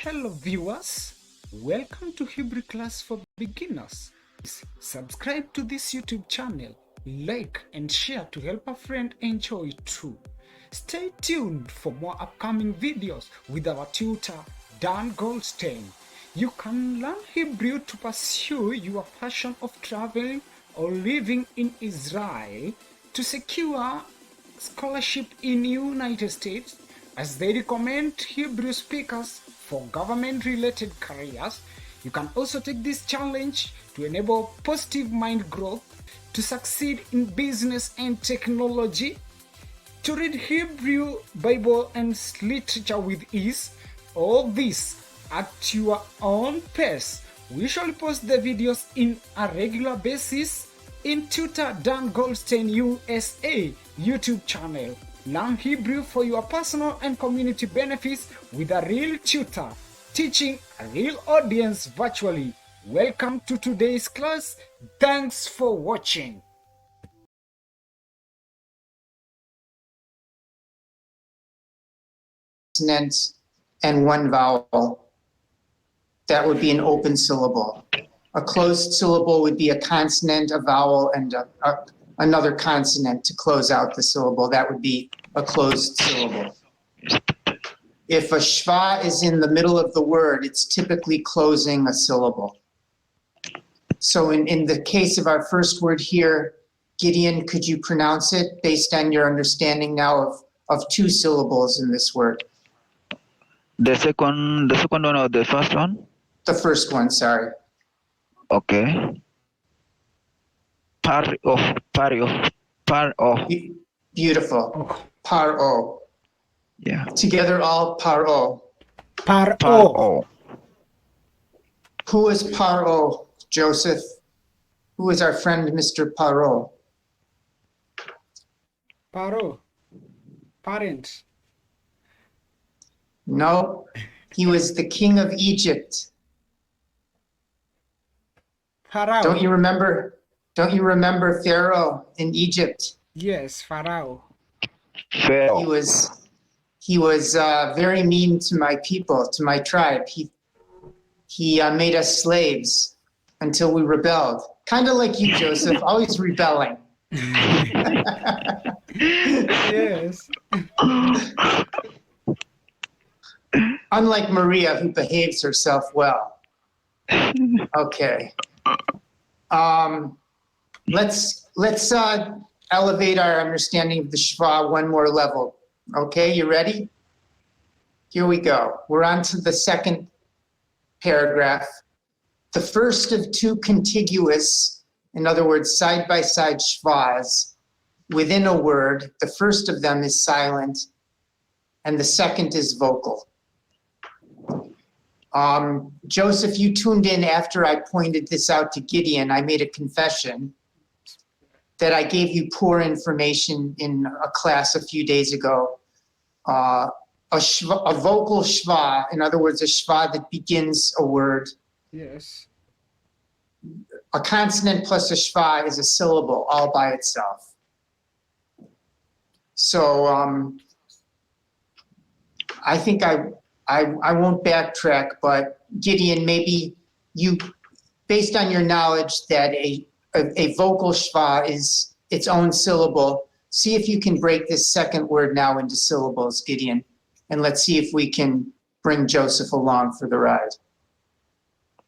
Hello viewers, welcome to Hebrew class for beginners. Please subscribe to this YouTube channel, like and share to help a friend enjoy too. Stay tuned for more upcoming videos with our tutor Dan Goldstein. You can learn Hebrew to pursue your passion of traveling or living in Israel, to secure scholarship in United States, as they recommend Hebrew speakers for government-related careers. You can also take this challenge to enable positive mind growth, to succeed in business and technology, to read Hebrew, Bible, and literature with ease. All this at your own pace. We usually post the videos in a regular basis in Tutor Dan Goldstein-USA YouTube channel. Learn Hebrew for your personal and community benefits with a real tutor, teaching a real audience virtually. Welcome to today's class. Thanks for watching. Consonant and one vowel. That would be an open syllable. A closed syllable would be a consonant, a vowel, and another consonant to close out the syllable. That would be a closed syllable. If a shva is in the middle of the word, it's typically closing a syllable. So in the case of our first word here, Gideon, could you pronounce it based on your understanding now of two syllables in this word? The second one or the first one? The first one, sorry. Okay. Paro. Beautiful. Paro. Yeah. Together all paro. Paro. Who is Paro, Joseph? Who is our friend, Mr. Paro? Paro. Parent. No, he was the king of Egypt. Pharaoh. Don't you remember Pharaoh in Egypt? Yes, Pharaoh. He was very mean to my people, to my tribe. He made us slaves until we rebelled. Kind of like you, Joseph, always rebelling. Yes. Unlike Maria, who behaves herself well. Okay. Let's elevate our understanding of the shva one more level. Okay, you ready? Here we go. We're on to the second paragraph. The first of two contiguous, in other words, side-by-side shvas within a word. The first of them is silent, and the second is vocal. Joseph, you tuned in after I pointed this out to Gideon. I made a confession that I gave you poor information in a class a few days ago. A vocal shva, in other words, a shva that begins a word. Yes. A consonant plus a shva is a syllable all by itself. So I think I won't backtrack, but Gideon, maybe you, based on your knowledge that a vocal shva is its own syllable, see if you can break this second word now into syllables, Gideon, and let's see if we can bring Joseph along for the ride.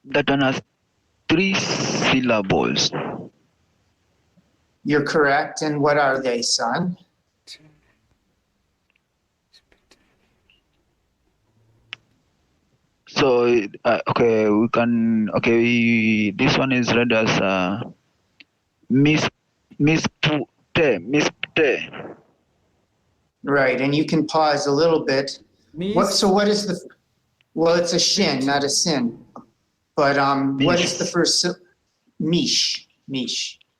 That one has 3 syllables. You're correct, and what are they, son? So okay, we can this one is read as mispute. Right, and you can pause a little bit. What is the? Well, it's a shin, not a sin. But what is the first? Mish.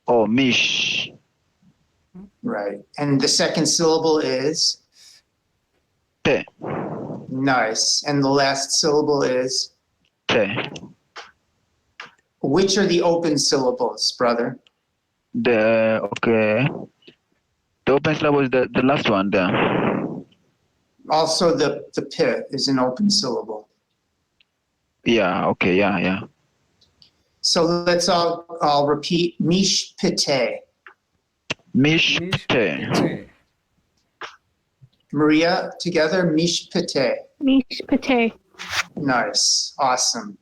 Oh, mish. Right, and the second syllable is? Te. Nice, and the last syllable is? Te. Which are the open syllables, brother? The open syllable is the last one there. Also, the p is an open syllable. Yeah, okay, yeah. So let's all repeat mishpite. Mishpite. Maria, together, mishpite. Mishpite. Nice, awesome.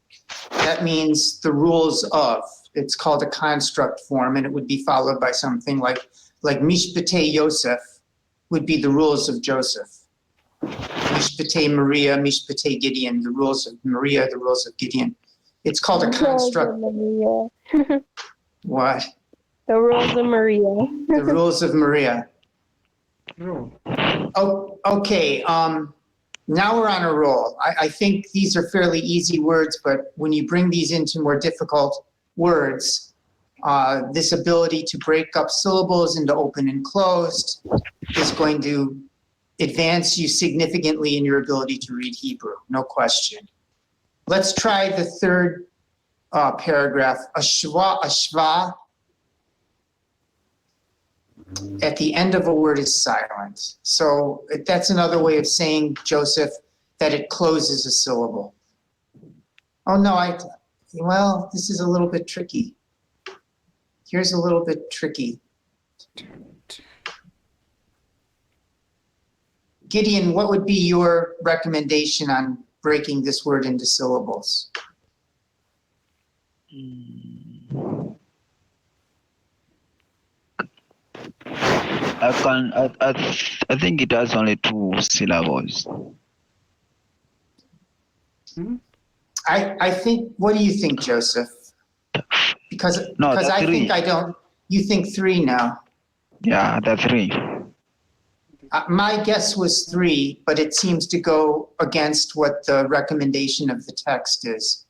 That means the rules of. It's called a construct form, and it would be followed by something like mishpite Yosef would be the rules of Joseph. Mishpite Maria, mishpite Gideon, the rules of Maria, the rules of Gideon. It's called a construct. Maria. What? The rules of Maria. The rules of Maria. Rule. Oh, okay. Now we're on a roll. I think these are fairly easy words, but when you bring these into more difficult words, this ability to break up syllables into open and closed is going to advance you significantly in your ability to read Hebrew, no question. Let's try the third paragraph. Ashva. At the end of a word is silent. So that's another way of saying, Joseph, that it closes a syllable. Oh no, well, this is a little bit tricky. Here's a little bit tricky. Gideon, what would be your recommendation on breaking this word into syllables? I think it has only 2 syllables. I think, what do you think, Joseph? Because I 3. think I don't, you think 3 now. Yeah, the 3. My guess was 3, but it seems to go against what the recommendation of the text is.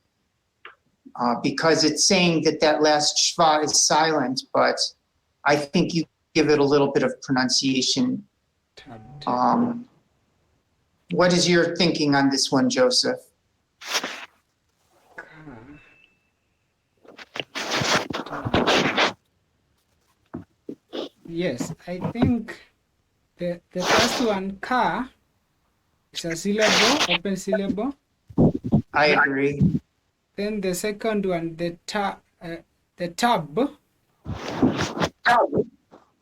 Because it's saying that last shva is silent, but I think you give it a little bit of pronunciation. What is your thinking on this one, Joseph? Yes, I think the first one, ka, is a syllable, open syllable. I agree. Then the second one, the tab,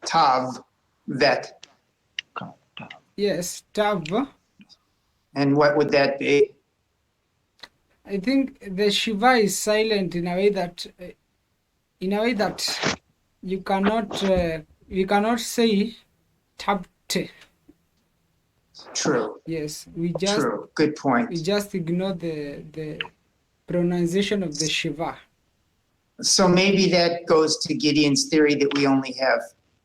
Tav, vet. yes, tab. And what would that be? I think the shiva is silent in a way that you cannot say tabte. True. Yes, True. Good point. we just ignore the pronunciation of the shiva. So maybe that goes to Gideon's theory that we only have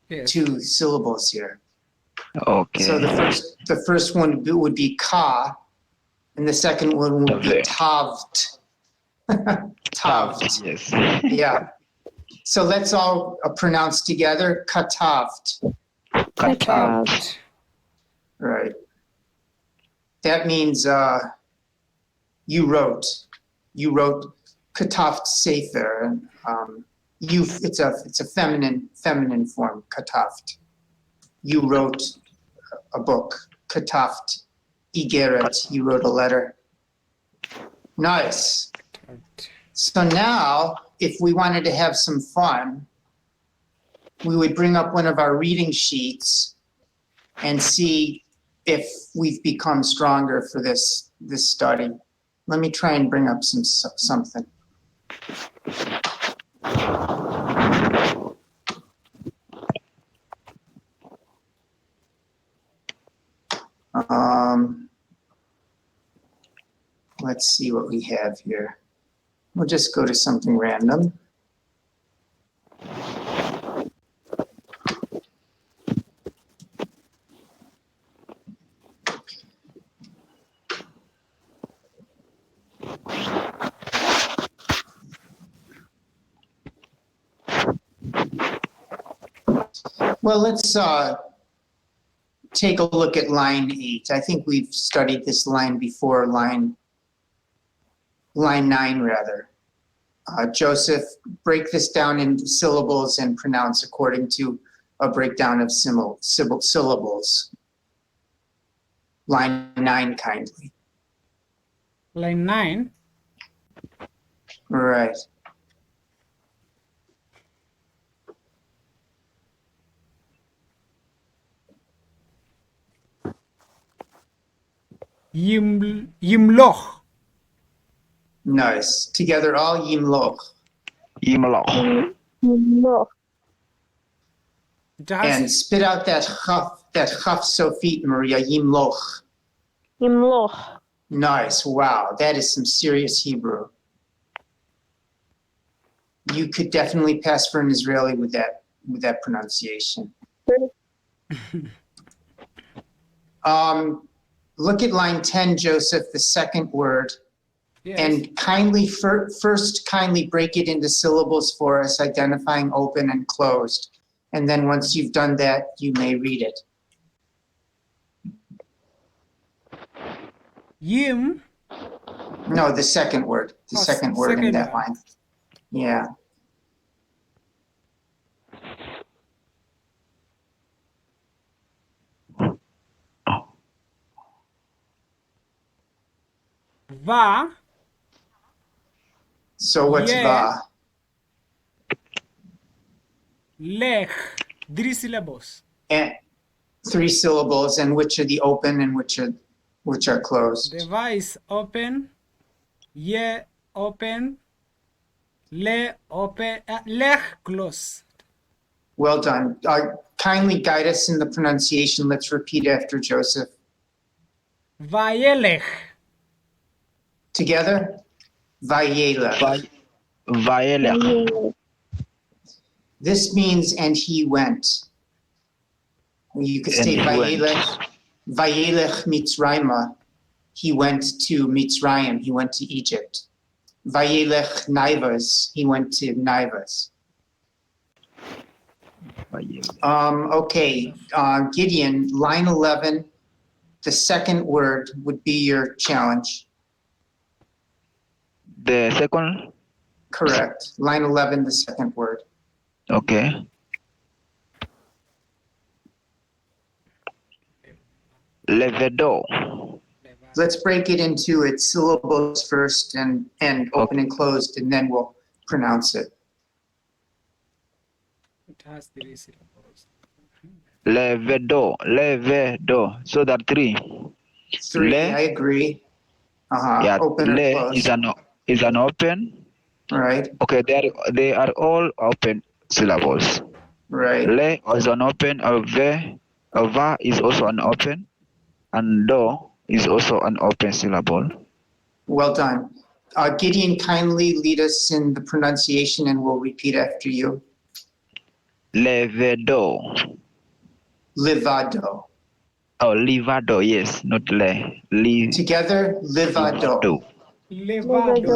Yes. 2 syllables here. Okay. So the first one would be ka, and the second one would be tavt. Tavt. Yes. Yeah. So let's all pronounce together katavt. Katavt. Right. That means you wrote. You wrote kataft sefer. It's a feminine form, kataft. You wrote a book, kataft. Igeret, you wrote a letter. Nice. So now, if we wanted to have some fun, we would bring up one of our reading sheets and see if we've become stronger for this study. Let me try and bring up something. Let's see what we have here. We'll just go to something random. Well, let's take a look at line 8. I think we've studied this line before, line 9 rather. Joseph, break this down into syllables and pronounce according to a breakdown of syllables. Line 9, kindly. Line 9. Right. Yimloch. Nice. Together, all yimloch. Yimloch. Yimloch. It has And spit out that chaf sofit, Maria. Yimloch. Yimloch. Nice. Wow. That is some serious Hebrew. You could definitely pass for an Israeli with that pronunciation. Look at line 10, Joseph, the second word, yes. and kindly first kindly break it into syllables for us, identifying open and closed. And then once you've done that, you may read it. Yim. No, the second word. The second word in second that one. line. Yeah. Va. So what's Yeah. va? Lech. 3 syllables. And 3 syllables, and which are the open and which are closed? The va is open. Ye open. Le open. Lech close. Well done. Kindly guide us in the pronunciation. Let's repeat after Joseph. Vayelech. Together, vayelech. Vayelech. This means, and he went. You could say And he went. vayelech Mitzrayma. He went to Mitzrayim. He went to Egypt. Vayelech Naivas. He went to Naivas. Okay, Gideon, line 11, the second word would be your challenge. The second. Correct. Line 11, the second word. Okay. Levedo. Let's break it into its syllables first and open and closed, and then we'll pronounce it. It has 3 syllables. Levedo. So that 3. 3, Le. I agree. Yeah, Open or le closed. is an open. Right, Okay, they are all open syllables. right. Le is an open. Va is also an open, and do is also an open syllable. Well done. Gideon, kindly lead us in the pronunciation, and we'll repeat after you. Levedo. Livado. Oh, livado. Yes, not le. Together, livado. Levado.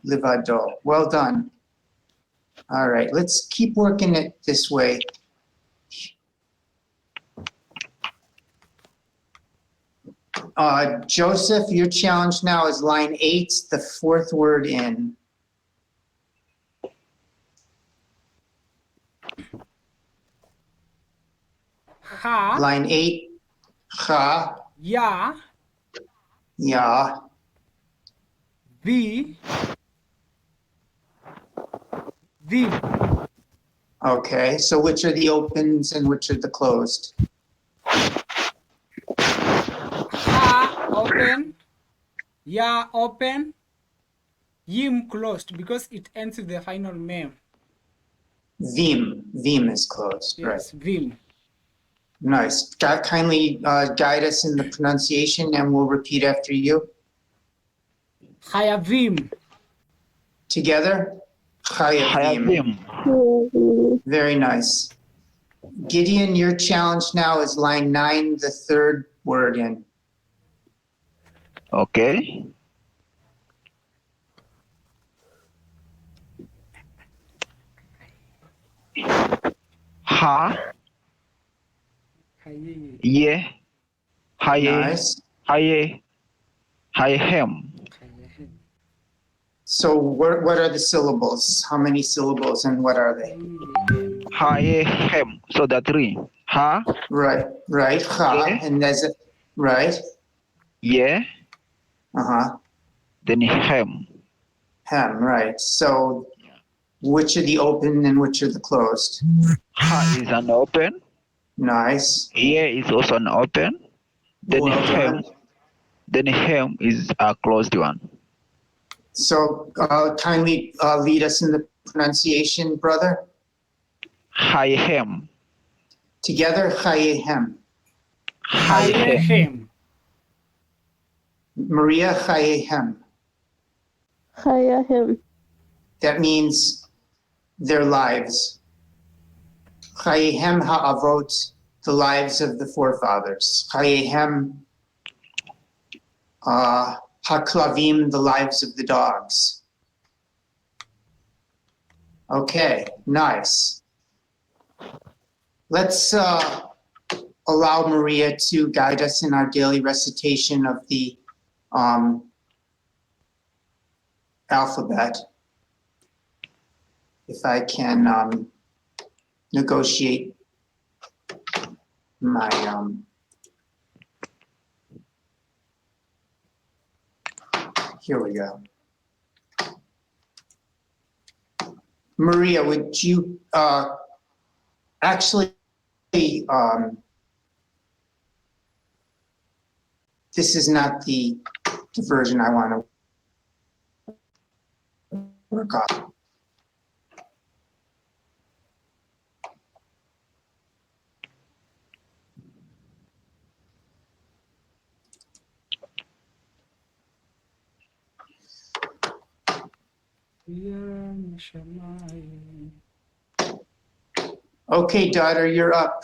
Livado. Well done. All right, let's keep working it this way. Joseph, your challenge now is line 8, the fourth word in. Ha. Line 8, cha, Ya. ya, Vi. okay, so which are the opens and which are the closed? Ha open. Ya open. Yim closed because it ends with the final mem. Vim is closed, right? Yes, Vim. Nice. Kindly guide us in the pronunciation, and we'll repeat after you. Hayavim. Together, chayavim. Very nice. Gideon, your challenge now is line 9, the third word in. Okay. Ha. Ye. Haye. Nice. Haye. Hayhem. So what are the syllables? How many syllables and what are they? Hayhem. So the 3. Ha. Right. Ha, Yeah. and there's a, right. Ye. Uh-huh. Then hem. Hem, right. So which are the open and which are the closed? Ha is an open. Nice. Here is also an open. Then Well hem. done. Then hem is a closed one. So kindly lead us in the pronunciation, brother. Hem. Together, chayehem. Hem. Chayehem. Maria, chayehem. Chayahim. That means their lives. Chayehem ha'avot, the lives of the forefathers. Chayehem ha'klavim, the lives of the dogs. Okay, nice. Let's allow Maria to guide us in our daily recitation of the alphabet. If I can negotiate my here we go. Maria, would you actually this is not the version I want to work off. Okay, daughter, you're up.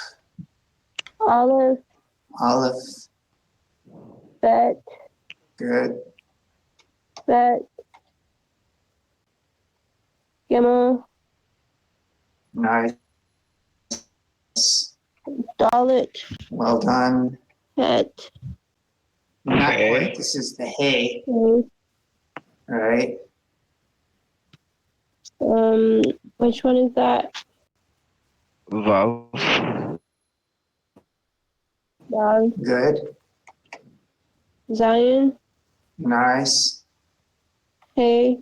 Olive. Olive, Bet. good. Bet. Gimel. Nice. Dalit. Well done. Het. Not Hey. quite. This is the hay, Hey. right? Which one is that? Vav. Dog. Good. Zion. Nice. Hey.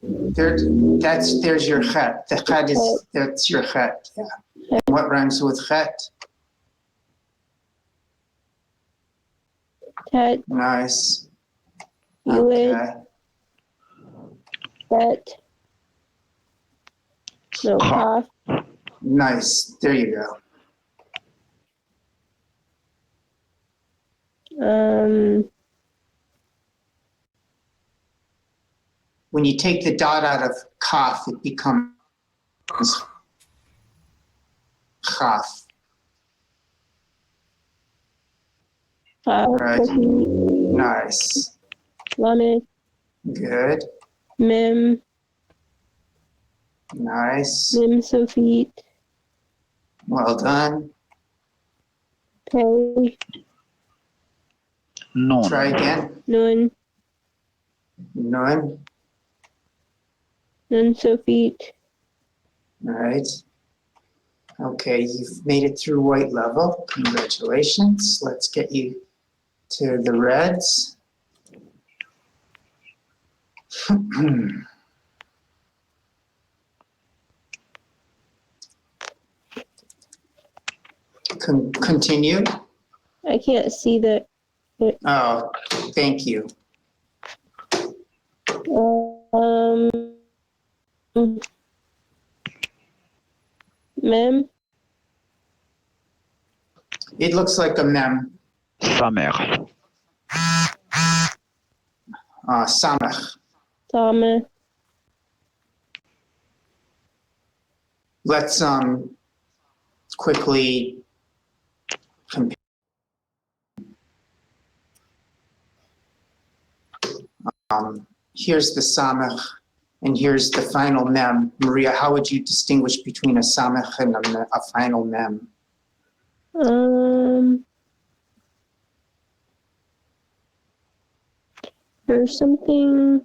There's your chet. The chet is, that's your chet. Yeah. And what rhymes with chet? Tet. Nice. Yulid. Okay. Bet. No, Ka. Kaf. Nice. There you go. When you take the dot out of kaf, it becomes chaf. Kaf. Right. Cookie. Nice. Lamed. Good. Mem. Nice. Mem Sofit. Well done. Pei. Nun. Try again. Nun. None. Nun Sofit. All right. Okay, you've made it through white level. Congratulations. Let's get you to the reds. Continue. I can't see the. Oh, thank you. Mem. It looks like a mem. Samer. Samech. Tame. Let's quickly compare. Here's the samech, and here's the final mem. Maria, how would you distinguish between a samech and a final mem? There's something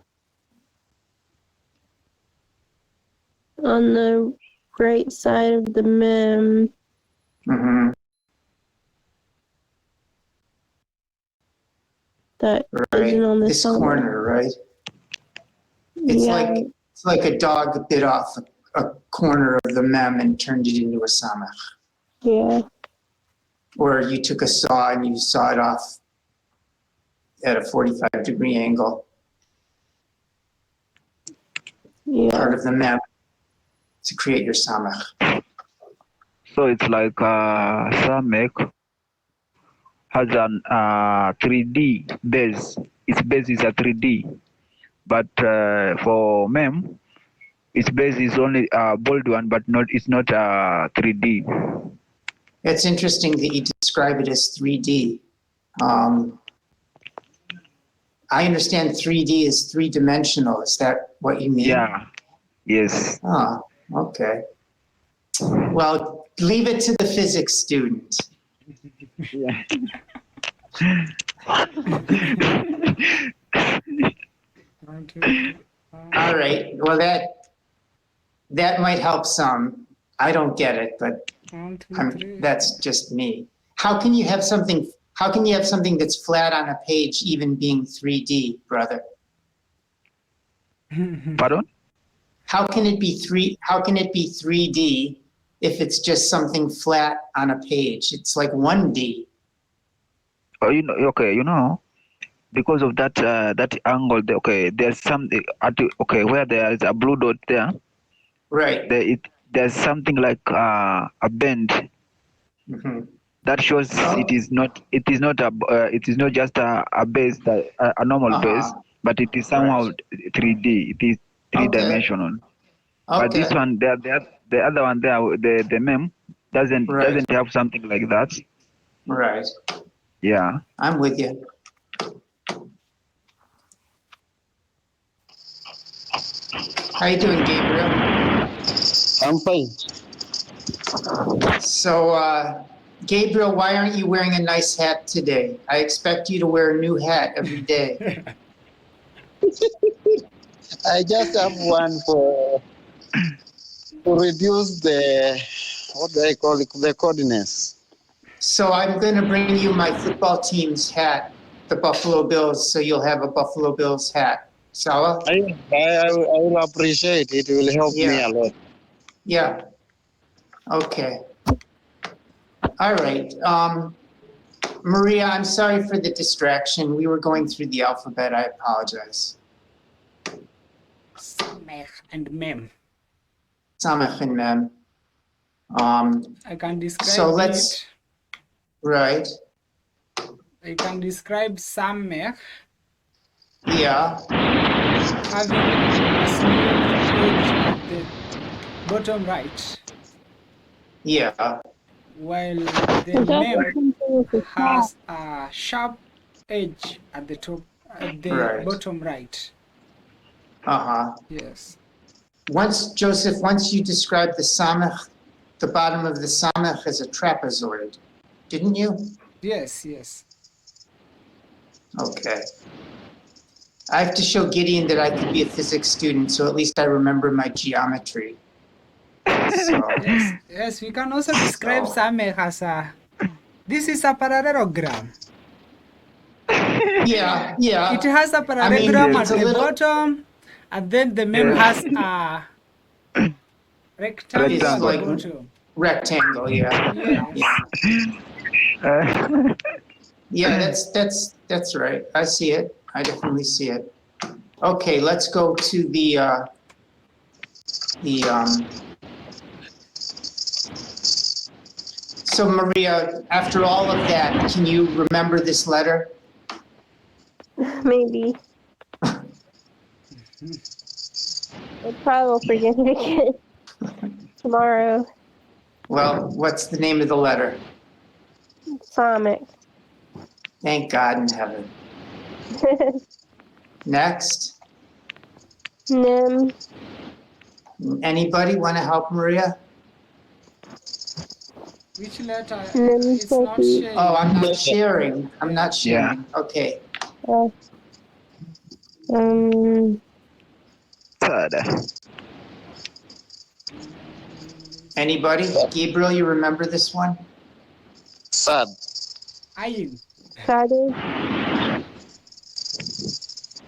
on the right side of the mem. Mm-hmm. That Right. isn't on the This side. corner, right? It's Yeah. like a dog bit off a corner of the mem and turned it into a samach. Yeah. Or you took a saw and you saw it off at a 45-degree angle, part Yeah. of the mem, to create your samach. So it's like Samek has an 3D base. Its base is a 3D, but for mem, its base is only a bold one, but not it's not 3D. It's interesting that you describe it as 3D. I understand 3D is three-dimensional. Is that what you mean? Yeah. Yes. Oh, okay. Well, leave it to the physics student. Yeah. All right. Well, that might help some. I don't get it, but that's just me. How can you have something that's flat on a page even being 3D, brother? Pardon? How can it be 3D if it's just something flat on a page? It's like 1D. Oh, because of that that angle. There's something where there is a blue dot there. Right. There's something like a bend. Mm-hmm. That shows it is not just a base, a normal base, but it is somehow 3D. It is three-dimensional. But this one, the other one there, the mem doesn't have something like that. Right. Yeah. I'm with you. How you doing, Gabriel? I'm fine. So, Gabriel, why aren't you wearing a nice hat today? I expect you to wear a new hat every day. I just have one to reduce the, what do I call it, the coordinates. So I'm going to bring you my football team's hat, the Buffalo Bills, so you'll have a Buffalo Bills hat. Sawa? I will appreciate it. It will help me a lot. Yeah. Okay. All right. Maria, I'm sorry for the distraction. We were going through the alphabet. I apologize. Samech and mem. Samech and mem. I can describe So let's. Right. I can describe Samech Yeah. having a smooth edge at the bottom right, Yeah. while the mem has a sharp edge at the top, at the bottom right. Uh-huh. Yes. Joseph, once you described the samech, the bottom of the samech as a trapezoid, didn't you? Yes, yes. Okay. I have to show Gideon that I could be a physics student, so at least I remember my geometry. So, Yes, we can also describe Samech as this is a parallelogram. Yeah. It has a parallelogram at the bottom, and then the mem has a rectangle at the bottom. Rectangle, yeah. Yeah, that's right. I see it. I definitely see it. Okay, let's go to the So Maria, after all of that, can you remember this letter? Maybe. I probably will forget it again tomorrow. Well, what's the name of the letter? Sonic. Thank God in heaven. Next. Nim. Anybody want to help Maria? Which letter? Nim. It's not sharing. Oh, I'm not sharing. I'm not sharing. Yeah. Okay. Third. Anybody? Gabriel, you remember this one? Sad. Ayin. Friday.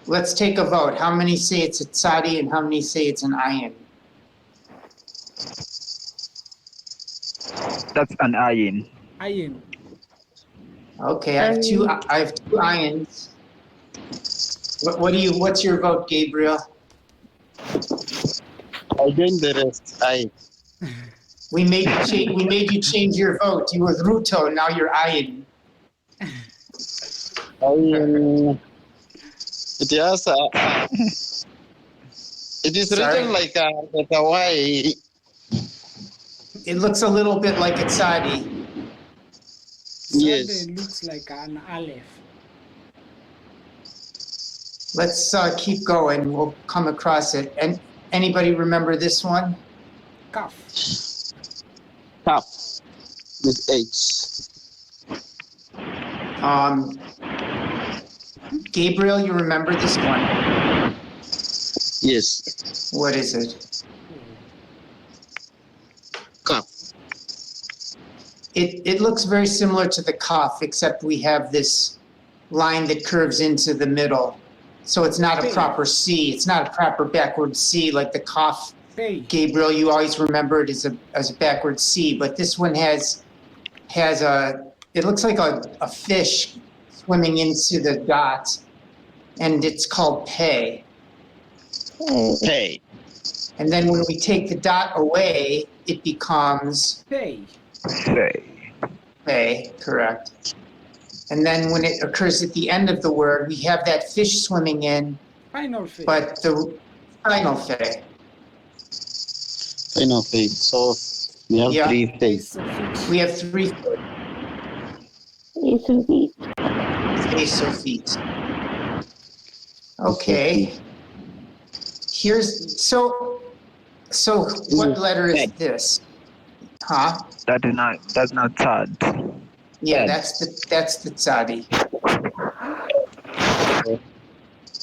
Let's take a vote. How many say it's a tzadi and how many say it's an ayin? That's an ayin. Ayin. Okay, I have two ayins. What's your vote, Gabriel? I join the rest. We made you change your vote. You were Ruto, now you're ayin. It has it is Sorry? written like a Y. It looks a little bit like a tzadi. Yes. Sade looks like an aleph. Let's keep going. We'll come across it. And anybody remember this one? Kaf. Tough. With H. Gabriel, you remember this one? Yes. What is it? Cup. It looks very similar to the kaf, except we have this line that curves into the middle. So it's not a proper C. It's not a proper backward C like the kaf. Pay. Gabriel, you always remember it as a backward C, but this one has it looks like a fish swimming into the dot, and it's called pay. Pay. And then when we take the dot away, it becomes Pay. pay, correct. And then when it occurs at the end of the word, we have that fish swimming in, Final pay. but the final pay. Final pay. So we have Yeah. 3 pay. Ace of it. We have three Ace of feet. Ace of feet. Okay. Here's so what letter is this? Huh? That's not third. Yeah, that's the tzadi.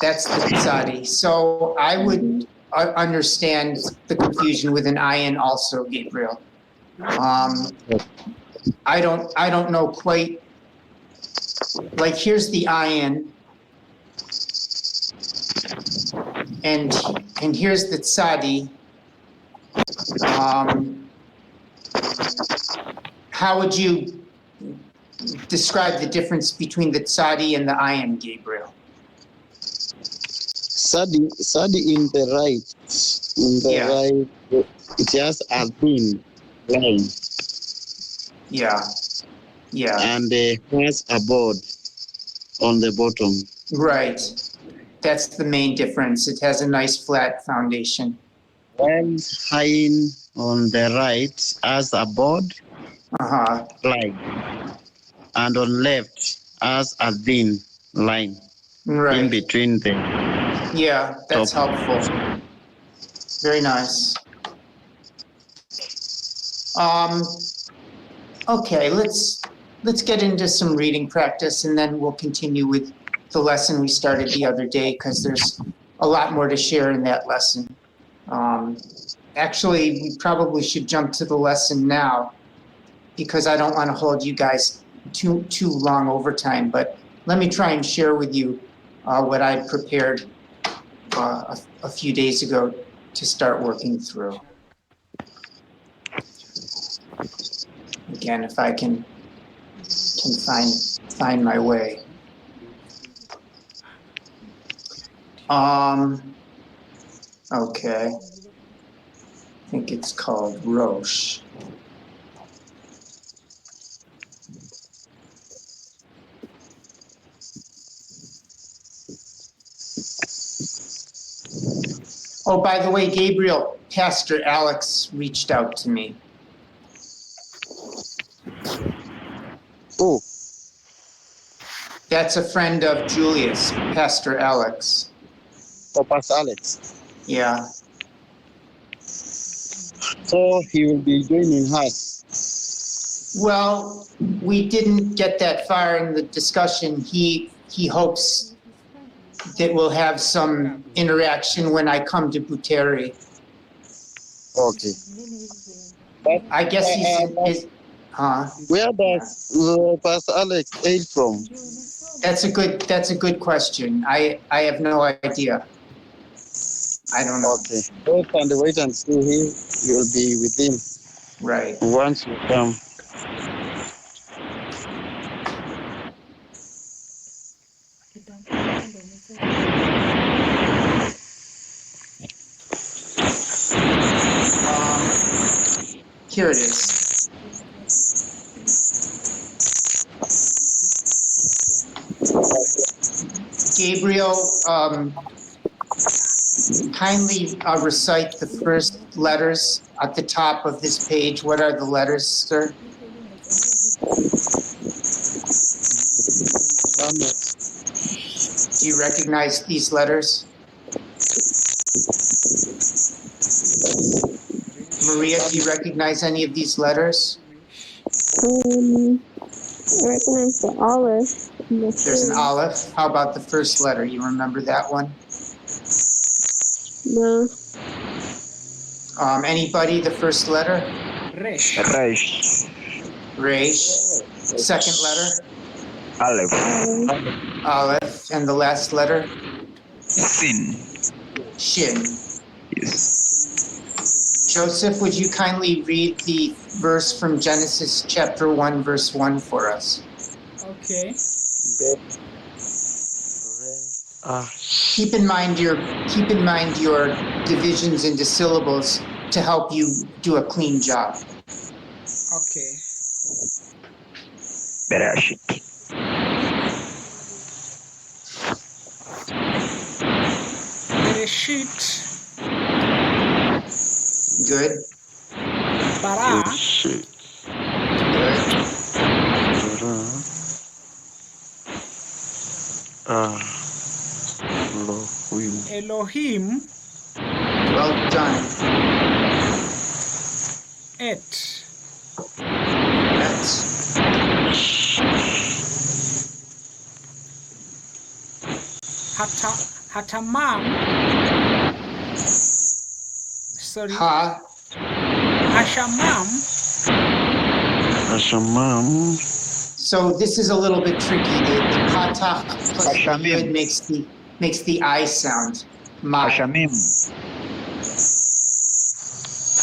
That's the tzadi. So I would understand the confusion with an ayin also, Gabriel. I don't know quite. Like here's the ayin, and here's the tzadi. How would you describe the difference between the tzadi and the ayin, Gabriel? Sadi in the right. In the right, it has a thin line. Yeah. And has a board on the bottom. Right. That's the main difference. It has a nice flat foundation. While Hain on the right has a board line. And on left has a thin line Right. in between them. Yeah, that's helpful. Very nice. Okay, let's get into some reading practice, and then we'll continue with the lesson we started the other day, because there's a lot more to share in that lesson. Actually, we probably should jump to the lesson now, because I don't want to hold you guys too long over time. But let me try and share with you what I prepared a few days ago to start working through. Again, if I can find my way. Okay. I think it's called Roche. Oh, by the way, Gabriel, Pastor Alex reached out to me. Oh. That's a friend of Julius, Pastor Alex. Oh, Pastor Alex. Yeah. So he will be joining us. Well, we didn't get that far in the discussion. He hopes that we'll have some interaction when I come to Buteri. Okay. I guess Huh? Where does Pastor Alex hail from? That's a good question. I have no idea. I don't know. Okay. Wait and see him. You'll be with him Right. once you come. Here it is. Gabriel, kindly recite the first letters at the top of this page. What are the letters, sir? Do you recognize these letters? Maria, do you recognize any of these letters? I recognize the olive. There's an olive. How about the first letter? You remember that one? No. Anybody, the first letter? Resh. Resh. Resh. Second letter? Aleph. Aleph. And the last letter? Sin. Shin. Yes. Joseph, would you kindly read the verse from Genesis chapter 1, verse 1 for us? Okay. Keep in mind your divisions into syllables to help you do a clean job. Okay. Bereshit. Bereshit. Good. Bara. Good. Elohim. Well done. Et. That's Hatamam. Sorry. ha. Hashamam. Hashamam. So this is a little bit tricky. The patach plus the Hashamim. yud makes the I sound. Ma. Hashamim.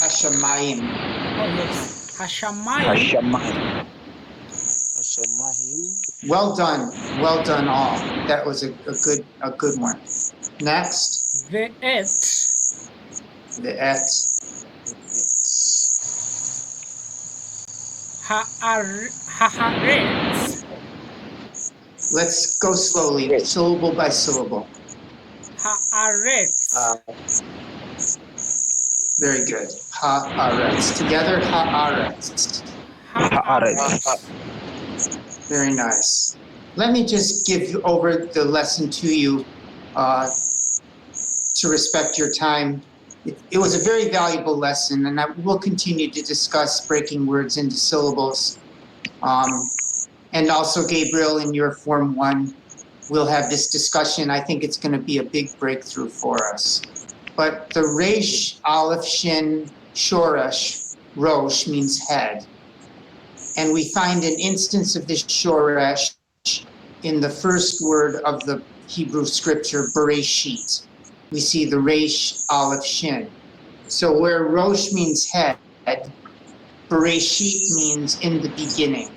Hashamayim. Oh yes. Hashamayim. Hashamah. Hashamahim. Well done all. That was a good one. Next, The et. the et. Haaretz. Let's go slowly, syllable by syllable. Haaretz. Very good. Haaretz. Together, haaretz. Haaretz. Very nice. Let me just give over the lesson to you to respect your time. It was a very valuable lesson, and I will continue to discuss breaking words into syllables. And also, Gabriel, in your Form 1, we'll have this discussion. I think it's going to be a big breakthrough for us. But the Resh, Aleph, Shin, Shoresh, Rosh means head. And we find an instance of this Shoresh in the first word of the Hebrew scripture, Bereshit. We see the Resh, Aleph, Shin. So where Rosh means head, Bereshit means in the beginning.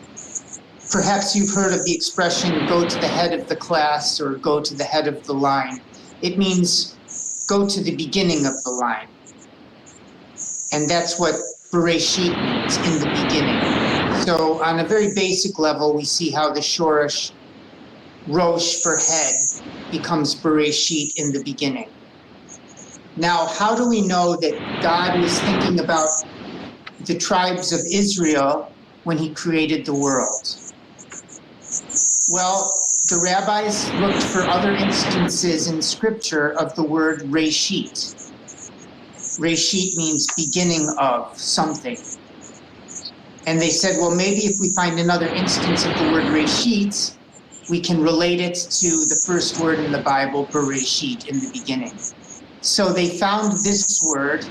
Perhaps you've heard of the expression, go to the head of the class or go to the head of the line. It means go to the beginning of the line. And that's what Bereshit means, in the beginning. So on a very basic level, we see how the Shoresh, Rosh for head, becomes Bereshit in the beginning. Now, how do we know that God was thinking about the tribes of Israel when he created the world? Well, the rabbis looked for other instances in scripture of the word Reshit. Reshit means beginning of something. And they said, well, maybe if we find another instance of the word Reshit, we can relate it to the first word in the Bible, Bereshit, in the beginning. So they found this word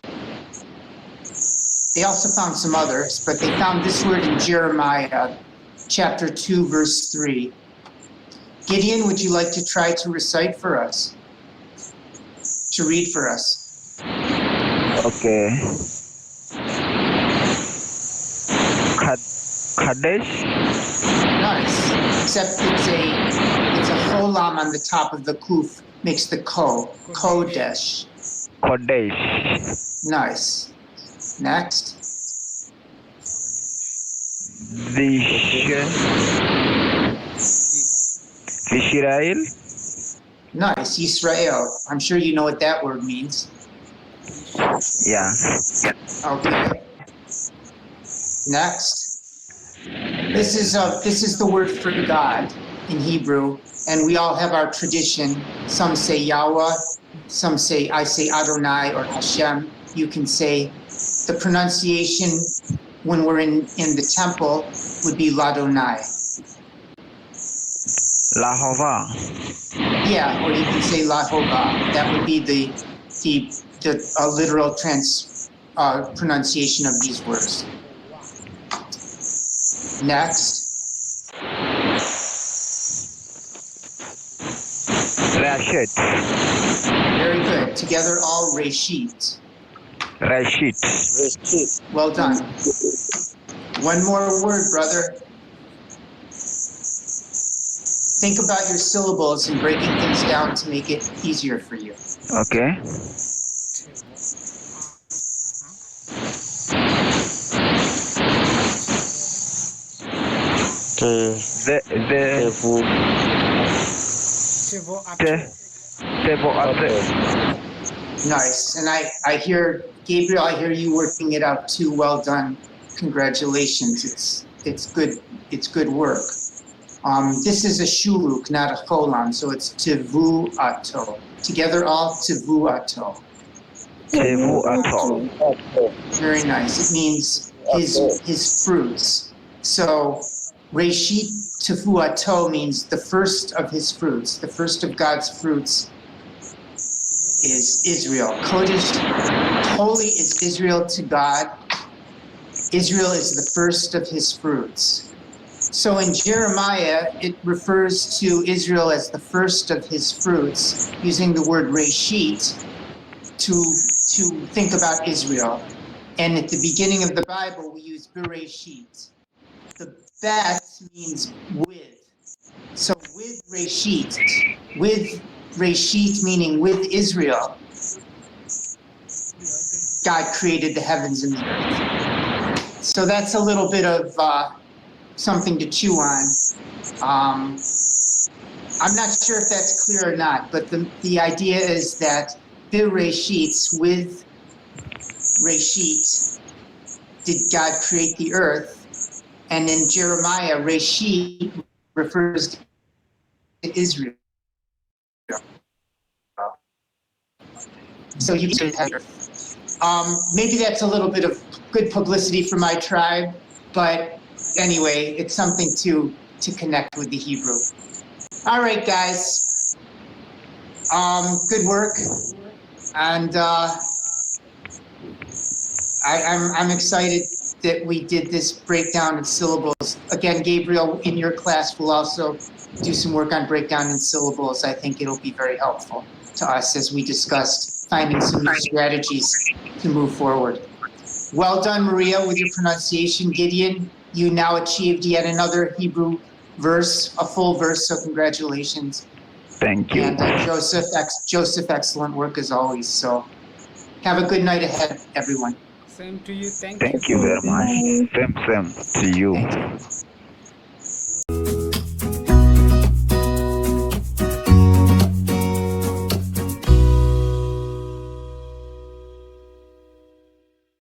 They also found some others, but they found this word in Jeremiah chapter 2, verse 3. Gideon, would you like to try to recite for us? To read for us? Okay. Kadesh. Nice. Except it's a cholam on the top of the kuf, makes the ko. Kodesh. Kodesh. Nice. Next. Israel. Nice. Israel. I'm sure you know what that word means. Yeah. Okay. Next. This is the word for God in Hebrew, and we all have our tradition. Some say Yahweh, I say Adonai or Hashem. You can say the pronunciation when we're in the temple would be Ladonai. Lahova. Yeah, or you can say Lahova. That would be the literal pronunciation of these words. Next. Rashid. Very good. Together all Reshit. Rashid. Well done. One more word, brother. Think about your syllables and breaking things down to make it easier for you. Okay. Nice. And I hear, Gabriel, I hear you working it out too. Well done. Congratulations. It's good work. This is a shuruk, not a cholam, so it's tevuato. Together all tevuato. Tevuato. Very nice. It means his fruits. So Reshit tevuato means the first of his fruits. The first of God's fruits is Israel. Kodesh, holy is Israel to God. Israel is the first of his fruits. So in Jeremiah, it refers to Israel as the first of his fruits, using the word Reshit to think about Israel. And at the beginning of the Bible, we use Bereshit. The bet means with. So with Reshit meaning with Israel, God created the heavens and the earth. So that's a little bit of something to chew on. I'm not sure if that's clear or not, but the idea is that Bereshit, with Reshit, did God create the earth? And in Jeremiah, Reshit refers to Israel. So you can maybe that's a little bit of good publicity for my tribe, but anyway, it's something to connect with the Hebrew. All right, guys. Good work, and I'm excited that we did this breakdown of syllables. Again, Gabriel, in your class, we'll also do some work on breakdown in syllables. I think it'll be very helpful to us as we discussed finding some new strategies to move forward. Well done, Maria, with your pronunciation. Gideon, you now achieved yet another Hebrew verse, a full verse, so congratulations. Thank you. And Joseph, excellent work as always. So have a good night ahead, everyone. Same to you. Thank Thank you very much. Same to you.